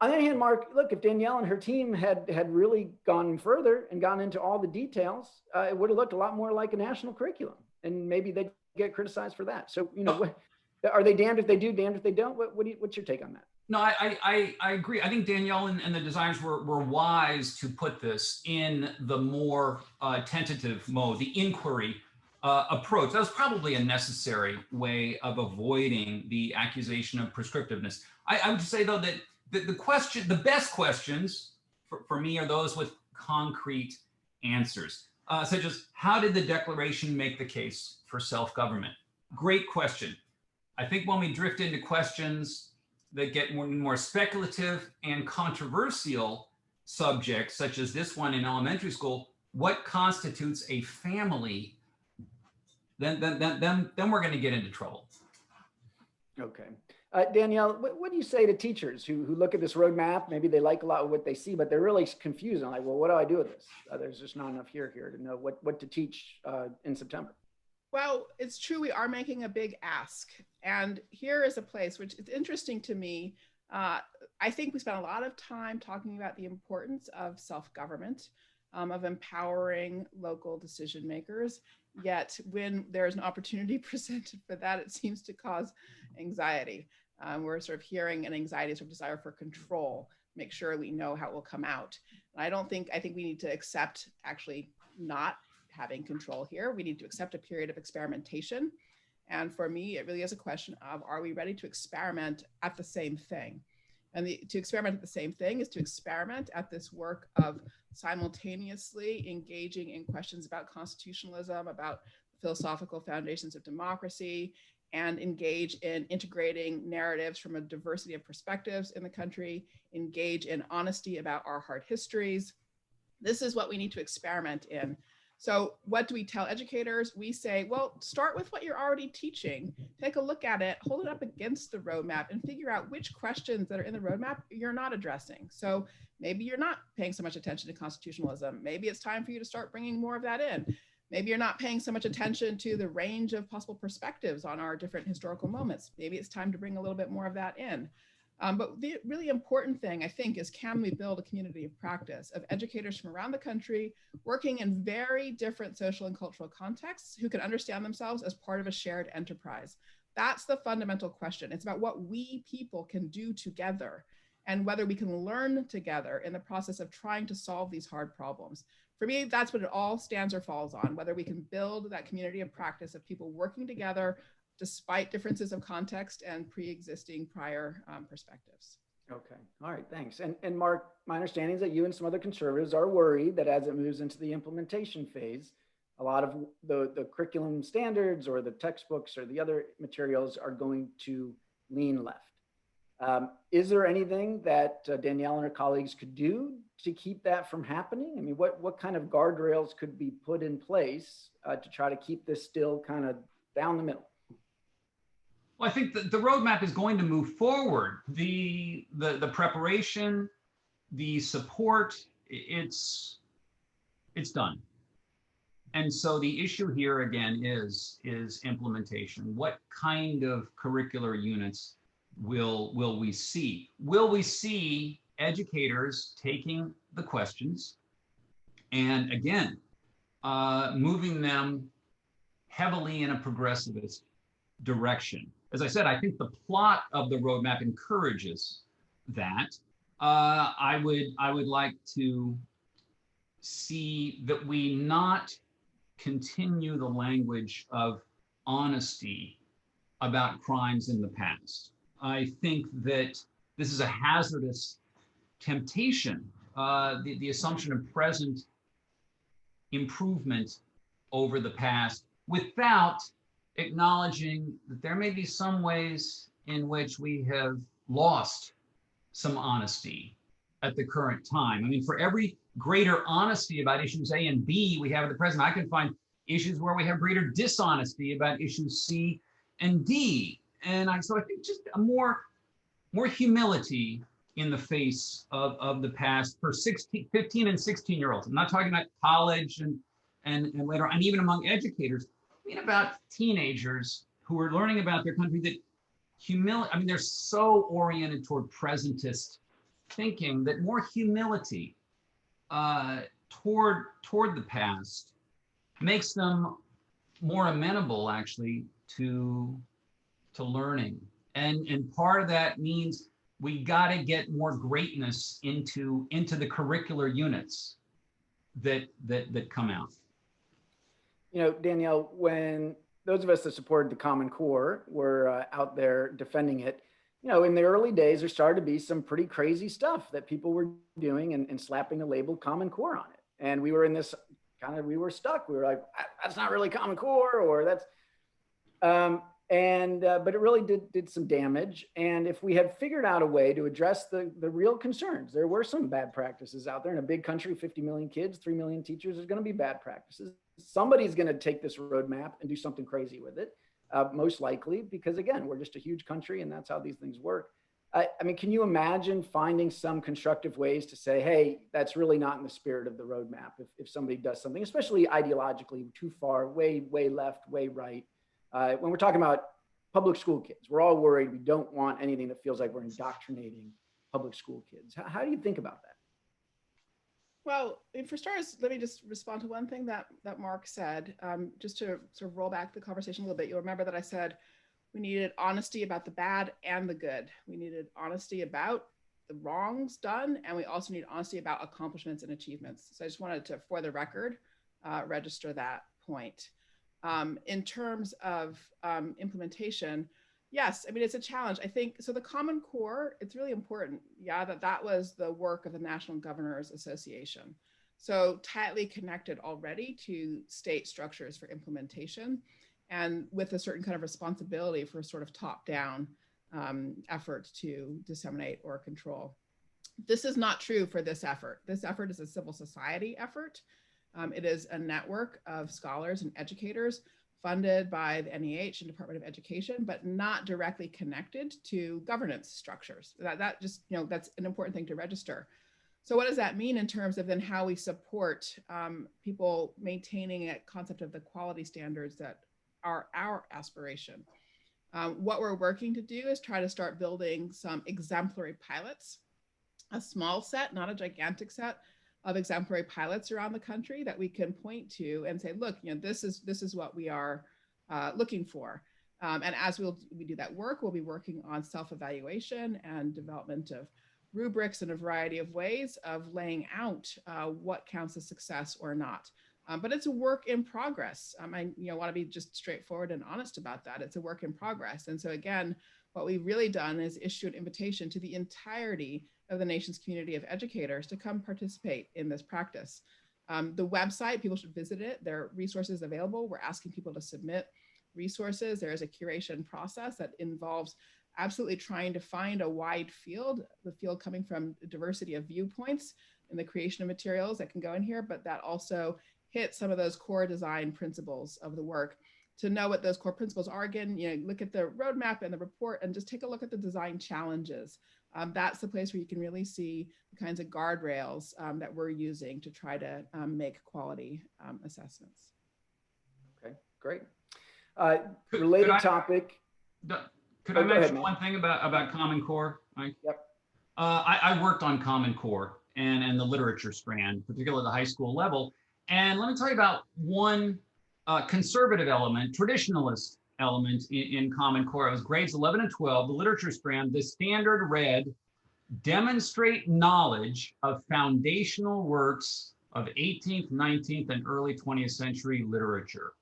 On the other hand, Mark, look, if Danielle and her team had really gone further and gone into all the details, it would have looked a lot more like a national curriculum, and maybe they'd get criticized for that. So, you know, are they damned if they do, damned if they don't? What's your take on that? No, I agree. I think Danielle and the designers were wise to put this in the more tentative mode, the inquiry approach. That was probably a necessary way of avoiding the accusation of prescriptiveness. I would say, though, that the best questions for me are those with concrete answers, such as, how did the Declaration make the case for self-government? Great question. I think when we drift into questions that get more speculative and controversial subjects, such as this one in elementary school, what constitutes a family, then we're going to get into trouble. Okay. Danielle, what do you say to teachers who look at this roadmap? Maybe they like a lot of what they see, but they're really confused. I'm like, well, what do I do with this? There's just not enough here to know what to teach in September. Well, it's true, we are making a big ask. And here is a place which is interesting to me. I think we spent a lot of time talking about the importance of self-government, of empowering local decision makers. Yet when there's an opportunity presented for that, it seems to cause anxiety. We're sort of hearing an anxiety, sort of desire for control, make sure we know how it will come out. And I think we need to accept actually not having control here. We need to accept a period of experimentation. And for me, it really is a question of, are we ready to experiment at the same thing? And to experiment at the same thing is to experiment at this work of simultaneously engaging in questions about constitutionalism, about philosophical foundations of democracy, and engage in integrating narratives from a diversity of perspectives in the country, engage in honesty about our hard histories. This is what we need to experiment in. So what do we tell educators? We say, well, start with what you're already teaching. Take a look at it, hold it up against the roadmap, and figure out which questions that are in the roadmap you're not addressing. So maybe you're not paying so much attention to constitutionalism. Maybe it's time for you to start bringing more of that in. Maybe you're not paying so much attention to the range of possible perspectives on our different historical moments. Maybe it's time to bring a little bit more of that in. But the really important thing, I think, is can we build a community of practice of educators from around the country working in very different social and cultural contexts who can understand themselves as part of a shared enterprise? That's the fundamental question. It's about what we people can do together and whether we can learn together in the process of trying to solve these hard problems. For me, that's what it all stands or falls on, whether we can build that community of practice of people working together despite differences of context and pre-existing prior perspectives. Okay. All right. Thanks. And Mark, my understanding is that you and some other conservatives are worried that as it moves into the implementation phase, a lot of the curriculum standards or the textbooks or the other materials are going to lean left. Is there anything that Danielle and her colleagues could do to keep that from happening? I mean, what kind of guardrails could be put in place to try to keep this still kind of down the middle? Well, I think the roadmap is going to move forward. The preparation, the support, it's done. And so the issue here again is implementation. What kind of curricular units will we see? Will we see educators taking the questions and again, moving them heavily in a progressivist direction? As I said, I think the plot of the roadmap encourages that. I would like to see that we not continue the language of honesty about crimes in the past. I think that this is a hazardous temptation, the assumption of present improvement over the past without acknowledging that there may be some ways in which we have lost some honesty at the current time. I mean, for every greater honesty about issues A and B we have at the present, I can find issues where we have greater dishonesty about issues C and D. And so I think just a more humility in the face of the past for 15 and 16-year-olds. I'm not talking about college and later, and even among educators. I mean, about teenagers who are learning about their country that they're so oriented toward presentist thinking that more humility toward the past makes them more amenable actually to learning. And part of that means we got to get more greatness into the curricular units that come out. You know, Danielle, when those of us that supported the Common Core were out there defending it, you know, in the early days, there started to be some pretty crazy stuff that people were doing and slapping the label Common Core on it. And we were in this we were stuck. We were like, that's not really Common Core, or that's, but it really did some damage. And if we had figured out a way to address the real concerns, there were some bad practices out there in a big country, 50 million kids, 3 million teachers, there's going to be bad practices. Somebody's going to take this roadmap and do something crazy with it, most likely, because again, we're just a huge country and that's how these things work. I mean, can you imagine finding some constructive ways to say, hey, that's really not in the spirit of the roadmap if somebody does something, especially ideologically too far, way left, way right. When we're talking about public school kids, we're all worried. We don't want anything that feels like we're indoctrinating public school kids. How do you think about that? Well, for starters, let me just respond to one thing that Mark said, just to sort of roll back the conversation a little bit. You'll remember that I said we needed honesty about the bad and the good. We needed honesty about the wrongs done, and we also need honesty about accomplishments and achievements. So I just wanted to, for the record, register that point. In terms of implementation, yes, I mean, it's a challenge. I think, so the Common Core, it's really important, that was the work of the National Governors Association. So tightly connected already to state structures for implementation and with a certain kind of responsibility for a sort of top-down effort to disseminate or control. This is not true for this effort. This effort is a civil society effort. It is a network of scholars and educators funded by the NEH and Department of Education, but not directly connected to governance structures. That just, that's an important thing to register. So what does that mean in terms of then how we support people maintaining a concept of the quality standards that are our aspiration? What we're working to do is try to start building some exemplary pilots, a small set, not a gigantic set, of exemplary pilots around the country that we can point to and say, look, this is what we are looking for. And as we do that work, we'll be working on self-evaluation and development of rubrics in a variety of ways of laying out what counts as success or not. But it's a work in progress. I want to be just straightforward and honest about that. It's a work in progress. And so again, what we've really done is issue an invitation to the entirety of the nation's community of educators to come participate in this practice. The website, people should visit it. There are resources available. We're asking people to submit resources. There is a curation process that involves absolutely trying to find a wide field, the field coming from a diversity of viewpoints in the creation of materials that can go in here, but that also hit some of those core design principles of the work. To know what those core principles are, again, look at the roadmap and the report and just take a look at the design challenges. That's the place where you can really see the kinds of guardrails that we're using to try to make quality assessments. Okay, great. Related topic. Could I mention one thing about Common Core, Mike? Yep. I worked on Common Core and the literature strand, particularly the high school level. And let me tell you about one conservative element, traditionalist element in Common Core. It was grades 11 and 12, the literature strand. The standard read, demonstrate knowledge of foundational works of 18th, 19th, and early 20th century literature.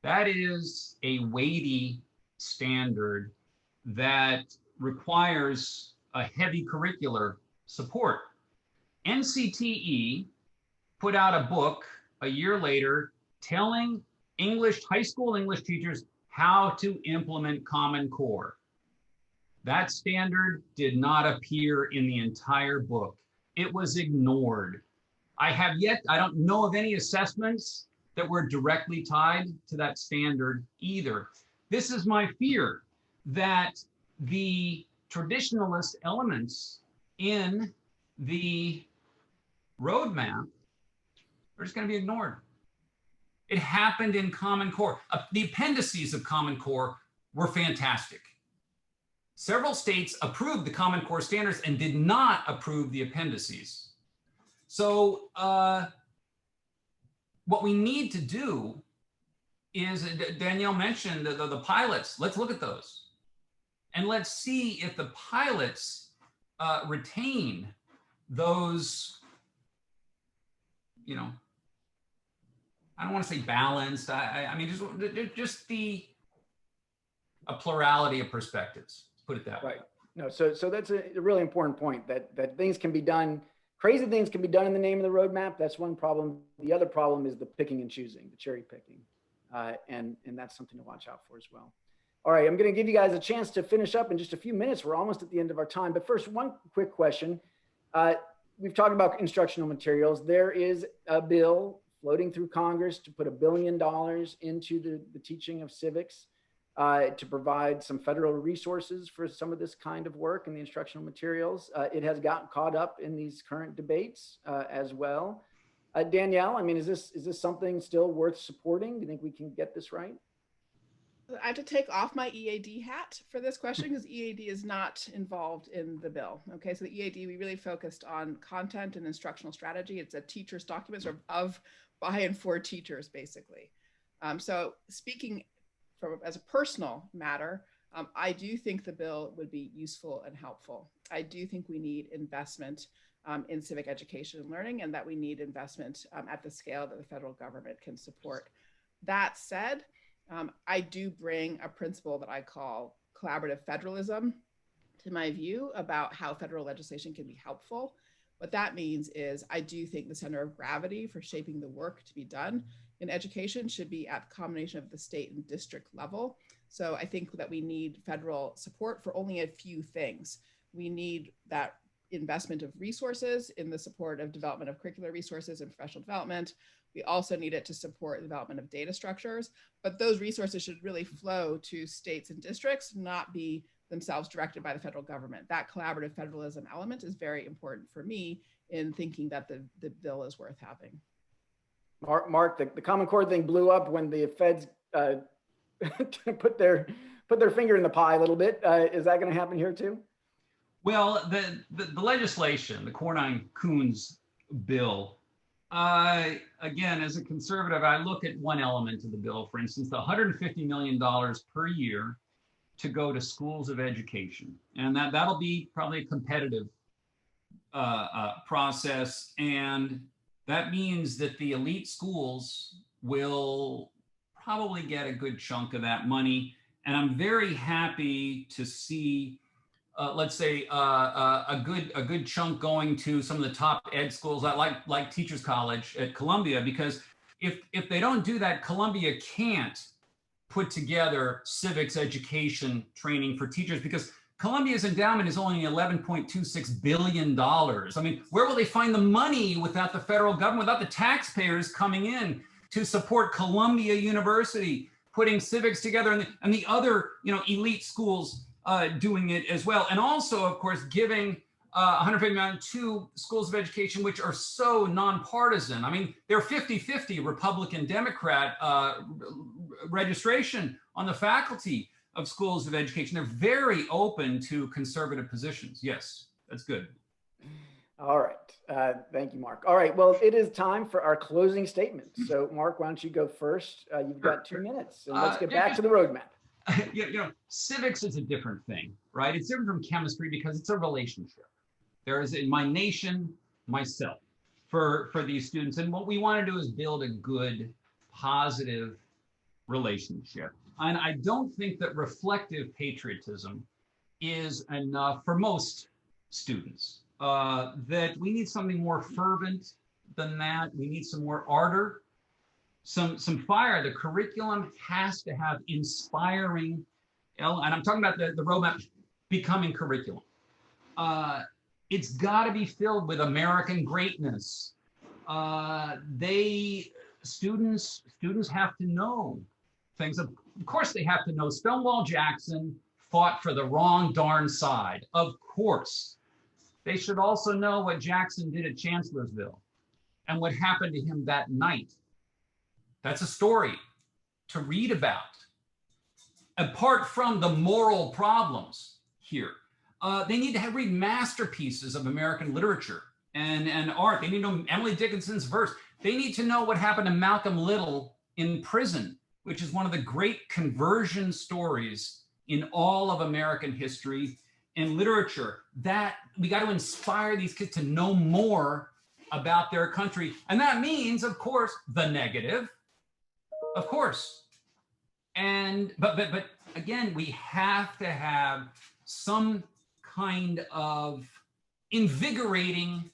That is a weighty standard that requires a heavy curricular support. NCTE put out a book a year later telling high school English teachers how to implement Common Core. That standard did not appear in the entire book. It was ignored. I don't know of any assessments that were directly tied to that standard either. This is my fear, that the traditionalist elements in the roadmap are just going to be ignored. It happened in Common Core. The appendices of Common Core were fantastic. Several states approved the Common Core standards and did not approve the appendices. So what we need to do is, Danielle mentioned the pilots. Let's look at those. And let's see if the pilots retain those, I don't want to say balanced. I mean, just a plurality of perspectives. Put it that way. Right. No, so that's a really important point, that things can be done, crazy things can be done in the name of the roadmap. That's one problem. The other problem is the picking and choosing, the cherry picking. And that's something to watch out for as well. All right, I'm going to give you guys a chance to finish up in just a few minutes. We're almost at the end of our time. But first, one quick question. We've talked about instructional materials. There is a bill floating through Congress to put $1 billion into the teaching of civics, to provide some federal resources for some of this kind of work in the instructional materials. It has gotten caught up in these current debates as well. Danielle, I mean, is this something still worth supporting? Do you think we can get this right? I have to take off my EAD hat for this question because EAD is not involved in the bill. Okay, so the EAD, we really focused on content and instructional strategy. It's a teacher's document of by and for teachers, basically. So speaking as a personal matter, I do think the bill would be useful and helpful. I do think we need investment in civic education and learning, and that we need investment at the scale that the federal government can support. That said, I do bring a principle that I call collaborative federalism to my view about how federal legislation can be helpful. What that means is I do think the center of gravity for shaping the work to be done in education should be at the combination of the state and district level. So I think that we need federal support for only a few things. We need that investment of resources in the support of development of curricular resources and professional development. We also need it to support the development of data structures, but those resources should really flow to states and districts, not be themselves directed by the federal government. That collaborative federalism element is very important for me in thinking that the bill is worth having. Mark, the Common Core thing blew up when the feds put their finger in the pie a little bit. Is that going to happen here too? Well, the legislation, the Cornyn-Coons bill, again, as a conservative, I look at one element of the bill, for instance, the $150 million per year to go to schools of education. And that'll be probably a competitive process. And that means that the elite schools will probably get a good chunk of that money. And I'm very happy to see, let's say, a good chunk going to some of the top ed schools like Teachers College at Columbia, because if they don't do that, Columbia can't put together civics education training for teachers, because Columbia's endowment is only $11.26 billion. I mean, where will they find the money without the federal government, without the taxpayers coming in to support Columbia University, putting civics together, and the other, elite schools doing it as well. And also, of course, giving $150 million to schools of education, which are so nonpartisan. I mean, they're 50-50 Republican Democrat registration on the faculty of schools of education. They're very open to conservative positions. Yes, that's good. All right. Thank you, Mark. All right. Well, it is time for our closing statements. So, Mark, why don't you go first? You've got 2 minutes, and let's get back to the roadmap. Civics is a different thing, right? It's different from chemistry because it's a relationship. There is in my nation, myself, for these students. And what we want to do is build a good, positive relationship. And I don't think that reflective patriotism is enough for most students. That we need something more fervent than that. We need some more ardor, some fire. The curriculum has to have inspiring, and I'm talking about the roadmap becoming curriculum. It's got to be filled with American greatness. Students have to know things. Of course, they have to know Stonewall Jackson fought for the wrong darn side. Of course. They should also know what Jackson did at Chancellorsville and what happened to him that night. That's a story to read about. Apart from the moral problems here, they need to read masterpieces of American literature and art. They need to know Emily Dickinson's verse. They need to know what happened to Malcolm Little in prison, which is one of the great conversion stories in all of American history and literature. That we got to inspire these kids to know more about their country. And that means, of course, the negative, of course. But again, we have to have some kind of invigorating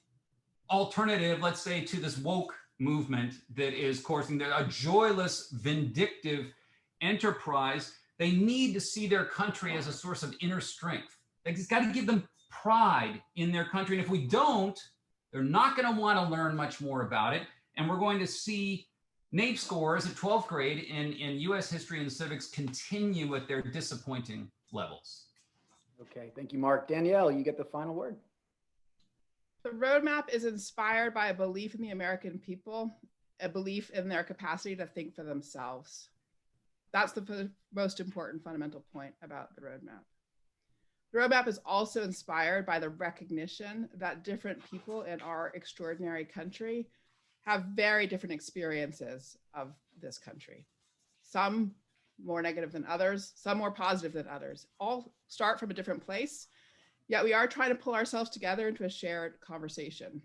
alternative, let's say, to this woke movement that is coursing a joyless, vindictive enterprise. They need to see their country as a source of inner strength. It's got to give them pride in their country. And if we don't, they're not going to want to learn much more about it. And we're going to see NAEP scores at 12th grade in US history and civics continue at their disappointing levels. Okay, thank you, Mark. Danielle, you get the final word. The roadmap is inspired by a belief in the American people, a belief in their capacity to think for themselves. That's the most important fundamental point about the roadmap. The roadmap is also inspired by the recognition that different people in our extraordinary country have very different experiences of this country. Some more negative than others, some more positive than others. All start from a different place, yet we are trying to pull ourselves together into a shared conversation.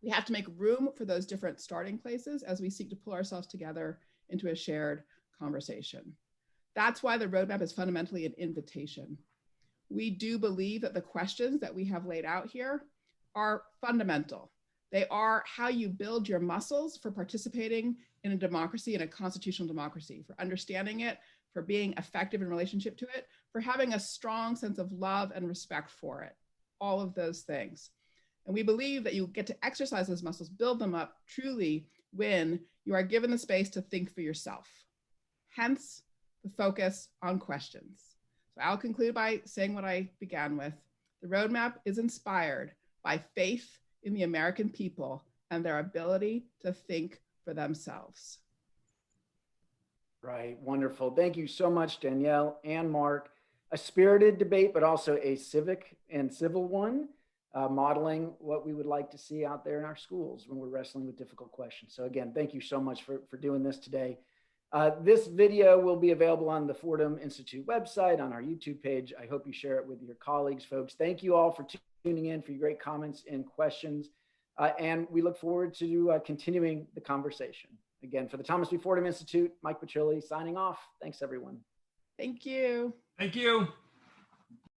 We have to make room for those different starting places as we seek to pull ourselves together into a shared conversation. That's why the roadmap is fundamentally an invitation. We do believe that the questions that we have laid out here are fundamental. They are how you build your muscles for participating in a democracy, in a constitutional democracy, for understanding it, for being effective in relationship to it, for having a strong sense of love and respect for it. all of those things. And we believe that you get to exercise those muscles, build them up truly when you are given the space to think for yourself. Hence the focus on questions. So I'll conclude by saying what I began with. The roadmap is inspired by faith in the American people and their ability to think for themselves. Right, wonderful. Thank you so much, Danielle and Mark. A spirited debate, but also a civic and civil one, modeling what we would like to see out there in our schools when we're wrestling with difficult questions. So again, thank you so much for doing this today. This video will be available on the Fordham Institute website, on our YouTube page. I hope you share it with your colleagues, folks. Thank you all for tuning in, for your great comments and questions. And we look forward to continuing the conversation. Again, for the Thomas B. Fordham Institute, Mike Petrilli signing off. Thanks, everyone. Thank you. Thank you.